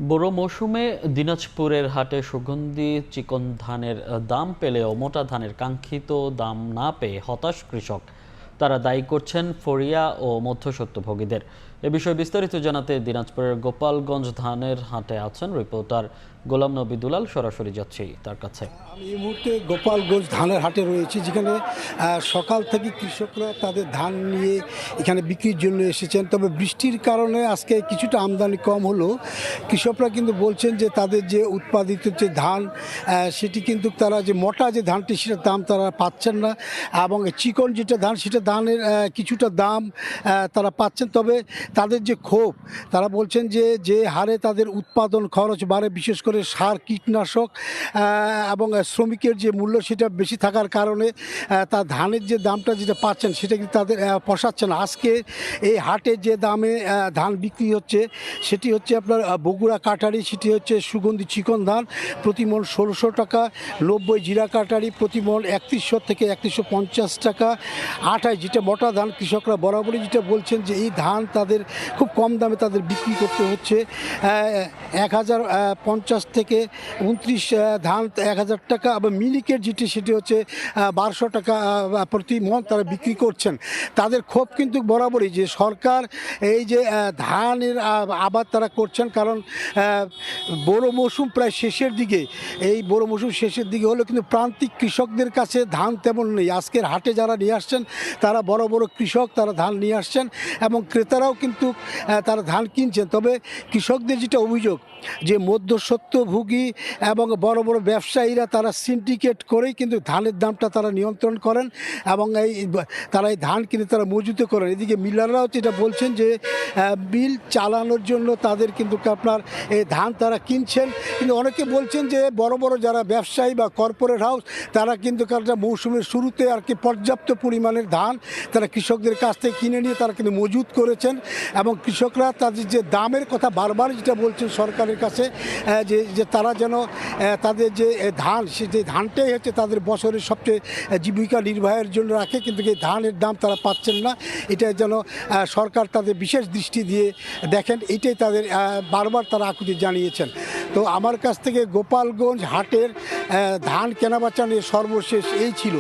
বোরো মৌসুমে দিনাজপুরের হাটে সুগন্ধি চিকন ধানের দাম পেলেও মোটা ধানের কাঙ্ক্ষিত দাম না পেয়ে হতাশ কৃষক। তারা দায়ী করছেন ফড়িয়া ও মধ্যস্বত্বভোগীদের। এ বিষয়ে বিস্তারিত জানাতে দিনাজপুরের গোপালগঞ্জ ধানের হাটে আছেন রিপোর্টার গোলাম নবী দুলাল। সরাসরি যাচ্ছি তার কাছে। আমি এই মুহূর্তে গোপালগঞ্জ ধানের হাটে রয়েছি, যেখানে সকাল থেকে কৃষকরা তাদের ধান নিয়ে এখানে বিক্রির জন্য এসেছেন। তবে বৃষ্টির কারণে আজকে কিছুটা আমদানি কম হলো। কৃষকরা কিন্তু বলছেন যে তাদের যে উৎপাদিত যে ধান সেটি কিন্তু তারা যে মোটা যে ধানটি সেটার দাম তারা পাচ্ছেন না, এবং চিকন যেটা ধান সেটা ধানের কিছুটা দাম তারা পাচ্ছেন। তবে তাদের যে ক্ষোভ, তারা বলছেন যে যে হারে তাদের উৎপাদন খরচ বাড়ে, বিশেষ করে সার কীটনাশক এবং শ্রমিকের যে মূল্য সেটা বেশি থাকার কারণে তার ধানের যে দামটা যেটা পাচ্ছেন সেটা কিন্তু তাদের পোষাচ্ছে না। আজকে এই হাটে যে দামে ধান বিক্রি হচ্ছে সেটি হচ্ছে আপনার বগুড়া কাটারি, সেটি হচ্ছে সুগন্ধি চিকন ধান প্রতি মণ ১৬০০ টাকা, ৯০ জিরা কাটারি প্রতি মণ ৩১০০ থেকে ৩১৫০ টাকা, ২৮ যেটা মোটা ধান। কৃষকরা বরাবরই যেটা বলছেন যে এই ধান তাদের খুব কম দামে তাদের বিক্রি করতে হচ্ছে। ১০৫০ থেকে ২৯ ধান ১০০০ টাকা, আবার মিনিকেট যেটি সেটি হচ্ছে ১২০০ টাকা প্রতি মণ তারা বিক্রি করছেন। তাদের ক্ষোভ কিন্তু বরাবরই যে সরকার এই যে ধানের আবাদ তারা করছেন, কারণ বোরো মৌসুম প্রায় শেষের দিকে, এই বোরো মৌসুম শেষের দিকে হলেও কিন্তু প্রান্তিক কৃষকদের কাছে ধান তেমন নেই। আজকের হাটে যারা নিয়ে আসছেন তারা বড় বড় কৃষক, তারা ধান নিয়ে আসছেন এবং ক্রেতারাও কিন্তু তারা ধান কিনছেন। তবে কৃষকদের যেটা অভিযোগ যে মধ্যস্বত্বভোগী এবং বড় বড় ব্যবসায়ীরা তারা সিন্ডিকেট করেই কিন্তু ধানের দামটা তারা নিয়ন্ত্রণ করেন এবং তারা এই ধান কিনে তারা মজুত করেন। এদিকে মিলাররাও যেটা বলছেন যে মিল চালানোর জন্য তাদের কিন্তু আপনার এই ধান তারা কিনছেন, কিন্তু অনেকে বলছেন যে বড় বড় যারা ব্যবসায়ী বা কর্পোরেট হাউস তারা কিন্তু মৌসুমের শুরুতে আর কি পর্যাপ্ত পরিমাণের ধান তারা কৃষকদের কাছ থেকে কিনে নিয়ে তারা কিন্তু মজুত করেছেন, এবং কৃষকরা তাদের যে দামের কথা বারবার যেটা বলছেন সরকারের কাছে যে তারা যেন তাদের যে ধান, সে যে ধানটাই হচ্ছে তাদের বছরের সবচেয়ে জীবিকা নির্বাহের জন্য রাখে, কিন্তু এই ধানের দাম তারা পাচ্ছেন না। এটা যেন সরকার তাদের বিশেষ দৃষ্টি দিয়ে দেখেন, এইটাই তাদের বারবার তারা আকুতি জানিয়েছেন। তো আমার কাছ থেকে গোপালগঞ্জ হাটের ধান কেনাবেচা নিয়ে সর্বশেষ এই ছিল।